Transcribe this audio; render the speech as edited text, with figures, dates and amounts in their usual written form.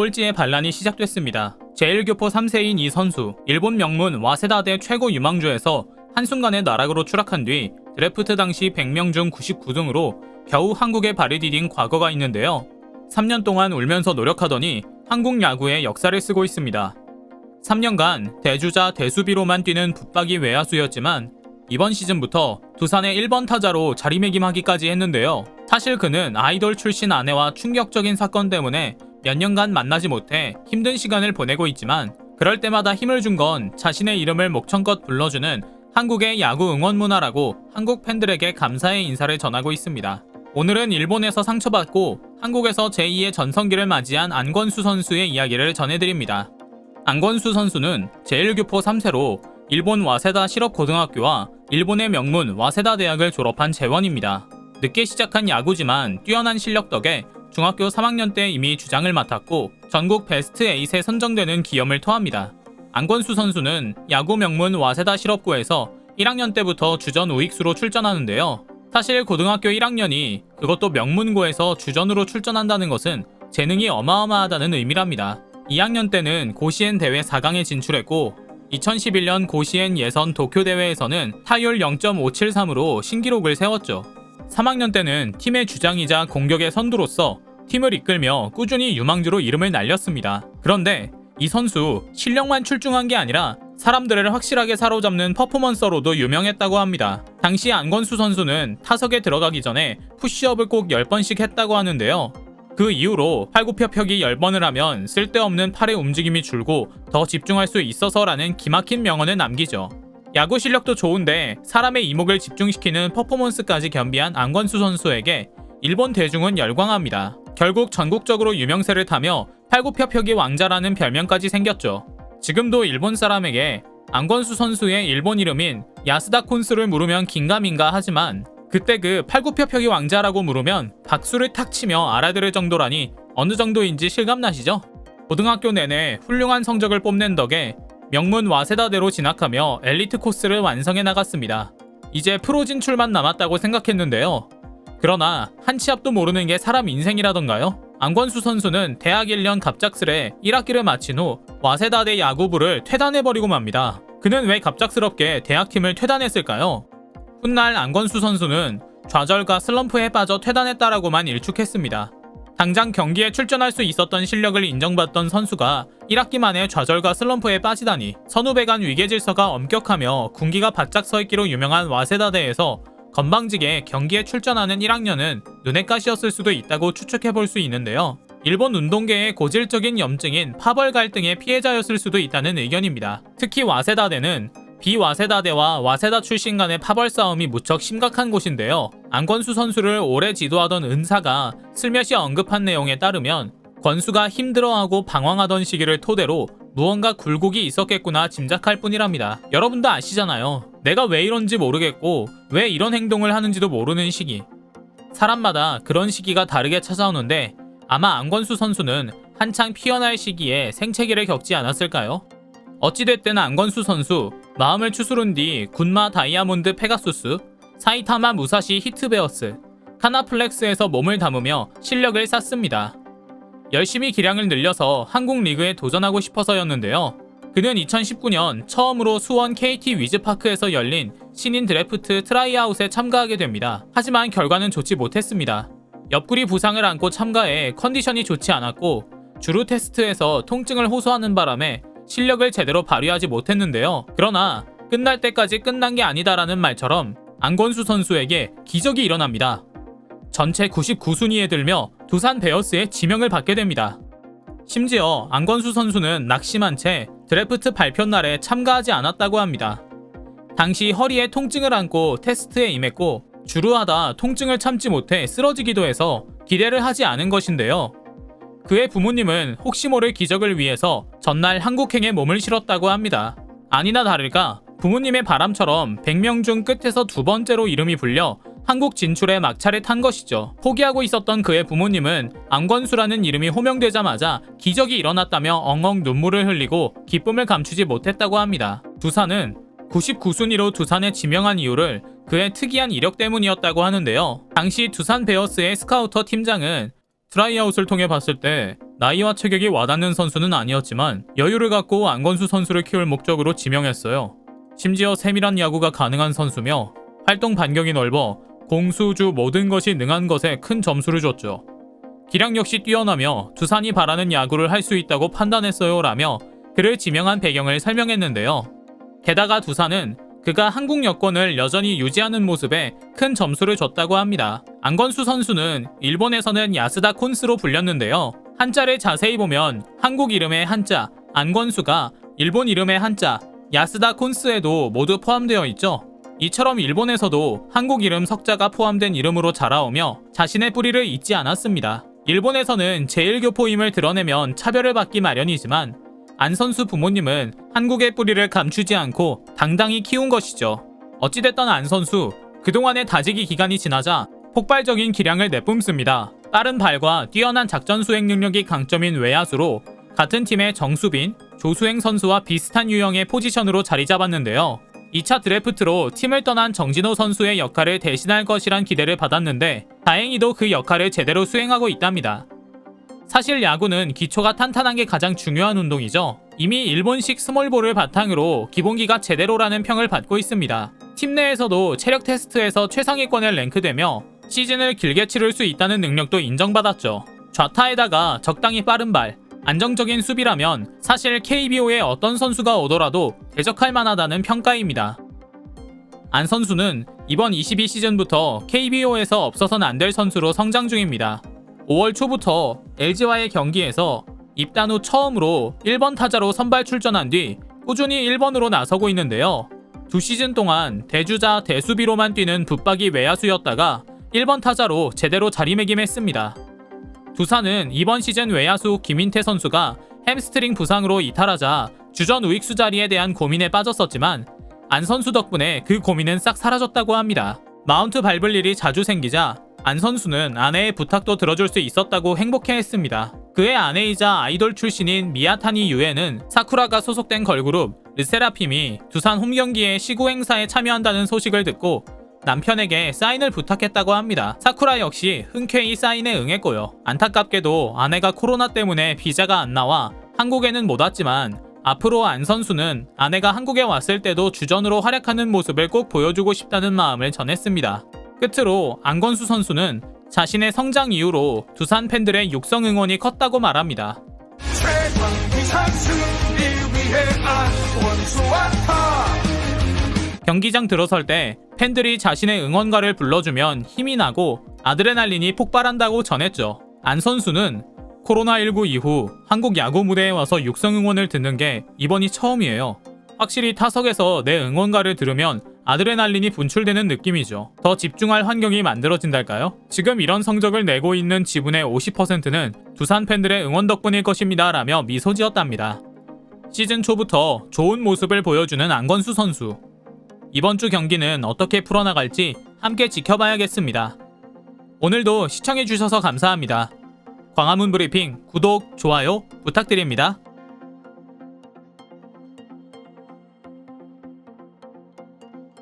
꼴찌의 반란이 시작됐습니다. 제1교포 3세인 이 선수, 일본 명문 와세다대 최고 유망주에서 한순간에 나락으로 추락한 뒤 드래프트 당시 100명 중 99등으로 겨우 한국에 발을 디딘 과거가 있는데요. 3년 동안 울면서 노력하더니 한국 야구의 역사를 쓰고 있습니다. 3년간 대주자 대수비로만 뛰는 붙박이 외야수였지만 이번 시즌부터 두산의 1번 타자로 자리매김하기까지 했는데요. 사실 그는 아이돌 출신 아내와 충격적인 사건 때문에 몇 년간 만나지 못해 힘든 시간을 보내고 있지만 그럴 때마다 힘을 준 건 자신의 이름을 목청껏 불러주는 한국의 야구 응원 문화라고 한국 팬들에게 감사의 인사를 전하고 있습니다. 오늘은 일본에서 상처받고 한국에서 제2의 전성기를 맞이한 안권수 선수의 이야기를 전해드립니다. 안권수 선수는 제1교포 3세로 일본 와세다 실업고등학교와 일본의 명문 와세다 대학을 졸업한 재원입니다. 늦게 시작한 야구지만 뛰어난 실력 덕에 중학교 3학년 때 이미 주장을 맡았고 전국 베스트 8에 선정되는 기염을 토합니다. 안권수 선수는 야구 명문 와세다 실업고에서 1학년 때부터 주전 우익수로 출전하는데요. 사실 고등학교 1학년이 그것도 명문고에서 주전으로 출전한다는 것은 재능이 어마어마하다는 의미랍니다. 2학년 때는 고시엔 대회 4강에 진출했고 2011년 고시엔 예선 도쿄 대회에서는 타율 0.573으로 신기록을 세웠죠. 3학년 때는 팀의 주장이자 공격의 선두로서 팀을 이끌며 꾸준히 유망주로 이름을 날렸습니다. 그런데 이 선수 실력만 출중한 게 아니라 사람들을 확실하게 사로잡는 퍼포먼서로도 유명했다고 합니다. 당시 안권수 선수는 타석에 들어가기 전에 푸시업을 꼭 10번씩 했다고 하는데요. 그 이후로 팔굽혀펴기 10번을 하면 쓸데없는 팔의 움직임이 줄고 더 집중할 수 있어서라는 기막힌 명언을 남기죠. 야구 실력도 좋은데 사람의 이목을 집중시키는 퍼포먼스까지 겸비한 안권수 선수에게 일본 대중은 열광합니다. 결국 전국적으로 유명세를 타며 팔굽혀펴기 왕자라는 별명까지 생겼죠. 지금도 일본 사람에게 안권수 선수의 일본 이름인 야스다 콘스를 물으면 긴가민가 하지만 그때 그 팔굽혀펴기 왕자라고 물으면 박수를 탁 치며 알아들을 정도라니 어느 정도인지 실감나시죠? 고등학교 내내 훌륭한 성적을 뽐낸 덕에 명문 와세다대로 진학하며 엘리트 코스를 완성해 나갔습니다. 이제 프로 진출만 남았다고 생각했는데요. 그러나 한 치 앞도 모르는 게 사람 인생이라던가요? 안권수 선수는 대학 1년 갑작스레 1학기를 마친 후 와세다대 야구부를 퇴단해버리고 맙니다. 그는 왜 갑작스럽게 대학팀을 퇴단했을까요? 훗날 안권수 선수는 좌절과 슬럼프에 빠져 퇴단했다라고만 일축했습니다. 당장 경기에 출전할 수 있었던 실력을 인정받던 선수가 1학기 만에 좌절과 슬럼프에 빠지다니 선후배 간 위계질서가 엄격하며 군기가 바짝 서있기로 유명한 와세다대에서 건방지게 경기에 출전하는 1학년은 눈엣 가시였을 수도 있다고 추측해볼 수 있는데요. 일본 운동계의 고질적인 염증인 파벌 갈등의 피해자였을 수도 있다는 의견입니다. 특히 와세다대는 비와세다대와 와세다 출신 간의 파벌 싸움이 무척 심각한 곳인데요. 안권수 선수를 오래 지도하던 은사가 슬며시 언급한 내용에 따르면 권수가 힘들어하고 방황하던 시기를 토대로 무언가 굴곡이 있었겠구나 짐작할 뿐이랍니다. 여러분도 아시잖아요. 내가 왜 이런지 모르겠고 왜 이런 행동을 하는지도 모르는 시기. 사람마다 그런 시기가 다르게 찾아오는데 아마 안권수 선수는 한창 피어날 시기에 생체기를 겪지 않았을까요? 어찌됐든 안권수 선수 마음을 추스른 뒤 군마 다이아몬드 페가수스, 사이타마 무사시 히트베어스, 카나플렉스에서 몸을 담으며 실력을 쌓습니다. 열심히 기량을 늘려서 한국 리그에 도전하고 싶어서였는데요. 그는 2019년 처음으로 수원 KT 위즈파크에서 열린 신인 드래프트 트라이아웃에 참가하게 됩니다. 하지만 결과는 좋지 못했습니다. 옆구리 부상을 안고 참가해 컨디션이 좋지 않았고 주루 테스트에서 통증을 호소하는 바람에 실력을 제대로 발휘하지 못했는데요. 그러나 끝날 때까지 끝난 게 아니다라는 말처럼 안권수 선수에게 기적이 일어납니다. 전체 99순위에 들며 두산 베어스의 지명을 받게 됩니다. 심지어 안권수 선수는 낙심한 채 드래프트 발표 날에 참가하지 않았다고 합니다. 당시 허리에 통증을 안고 테스트에 임했고 주루하다 통증을 참지 못해 쓰러지기도 해서 기대를 하지 않은 것인데요. 그의 부모님은 혹시 모를 기적을 위해서 전날 한국행에 몸을 실었다고 합니다. 아니나 다를까 부모님의 바람처럼 100명 중 끝에서 두 번째로 이름이 불려 한국 진출에 막차를 탄 것이죠. 포기하고 있었던 그의 부모님은 안권수라는 이름이 호명되자마자 기적이 일어났다며 엉엉 눈물을 흘리고 기쁨을 감추지 못했다고 합니다. 두산은 99순위로 두산에 지명한 이유를 그의 특이한 이력 때문이었다고 하는데요. 당시 두산 베어스의 스카우터 팀장은 트라이아웃을 통해 봤을 때 나이와 체격이 와닿는 선수는 아니었지만 여유를 갖고 안건수 선수를 키울 목적으로 지명했어요. 심지어 세밀한 야구가 가능한 선수며 활동 반경이 넓어 공수주 모든 것이 능한 것에 큰 점수를 줬죠. 기량 역시 뛰어나며 두산이 바라는 야구를 할 수 있다고 판단했어요 라며 그를 지명한 배경을 설명했는데요. 게다가 두산은 그가 한국 여권을 여전히 유지하는 모습에 큰 점수를 줬다고 합니다. 안건수 선수는 일본에서는 야스다 콘스로 불렸는데요. 한자를 자세히 보면 한국 이름의 한자 안건수가 일본 이름의 한자 야스다 콘스에도 모두 포함되어 있죠. 이처럼 일본에서도 한국 이름 석자가 포함된 이름으로 자라오며 자신의 뿌리를 잊지 않았습니다. 일본에서는 제1교포임을 드러내면 차별을 받기 마련이지만 안 선수 부모님은 한국의 뿌리를 감추지 않고 당당히 키운 것이죠. 어찌됐던 안 선수, 그동안의 다지기 기간이 지나자 폭발적인 기량을 내뿜습니다. 빠른 발과 뛰어난 작전 수행 능력이 강점인 외야수로 같은 팀의 정수빈, 조수행 선수와 비슷한 유형의 포지션으로 자리 잡았는데요. 2차 드래프트로 팀을 떠난 정진호 선수의 역할을 대신할 것이란 기대를 받았는데 다행히도 그 역할을 제대로 수행하고 있답니다. 사실 야구는 기초가 탄탄한 게 가장 중요한 운동이죠. 이미 일본식 스몰볼을 바탕으로 기본기가 제대로라는 평을 받고 있습니다. 팀 내에서도 체력 테스트에서 최상위권에 랭크되며 시즌을 길게 치를 수 있다는 능력도 인정받았죠. 좌타에다가 적당히 빠른 발, 안정적인 수비라면 사실 KBO에 어떤 선수가 오더라도 대적할 만하다는 평가입니다. 안 선수는 이번 22시즌부터 KBO에서 없어서는 안 될 선수로 성장 중입니다. 5월 초부터 LG와의 경기에서 입단 후 처음으로 1번 타자로 선발 출전한 뒤 꾸준히 1번으로 나서고 있는데요. 2시즌 동안 대주자 대수비로만 뛰는 붙박이 외야수였다가 1번 타자로 제대로 자리매김했습니다. 두산은 이번 시즌 외야수 김인태 선수가 햄스트링 부상으로 이탈하자 주전 우익수 자리에 대한 고민에 빠졌었지만 안 선수 덕분에 그 고민은 싹 사라졌다고 합니다. 마운트 밟을 일이 자주 생기자 안 선수는 아내의 부탁도 들어줄 수 있었다고 행복해했습니다. 그의 아내이자 아이돌 출신인 미야타니 유에는 사쿠라가 소속된 걸그룹 르세라핌이 두산 홈경기에 시구 행사에 참여한다는 소식을 듣고 남편에게 사인을 부탁했다고 합니다. 사쿠라 역시 흔쾌히 사인에 응했고요. 안타깝게도 아내가 코로나 때문에 비자가 안 나와 한국에는 못 왔지만 앞으로 안 선수는 아내가 한국에 왔을 때도 주전으로 활약하는 모습을 꼭 보여주고 싶다는 마음을 전했습니다. 끝으로 안건수 선수는 자신의 성장 이후로 두산 팬들의 육성 응원이 컸다고 말합니다. 경기장 들어설 때 팬들이 자신의 응원가를 불러주면 힘이 나고 아드레날린이 폭발한다고 전했죠. 안 선수는 코로나19 이후 한국 야구 무대에 와서 육성 응원을 듣는 게 이번이 처음이에요. 확실히 타석에서 내 응원가를 들으면 아드레날린이 분출되는 느낌이죠. 더 집중할 환경이 만들어진달까요? 지금 이런 성적을 내고 있는 지분의 50%는 두산 팬들의 응원 덕분일 것입니다 라며 미소 지었답니다. 시즌 초부터 좋은 모습을 보여주는 안건수 선수. 이번 주 경기는 어떻게 풀어나갈지 함께 지켜봐야겠습니다. 오늘도 시청해주셔서 감사합니다. 광화문 브리핑 구독, 좋아요 부탁드립니다.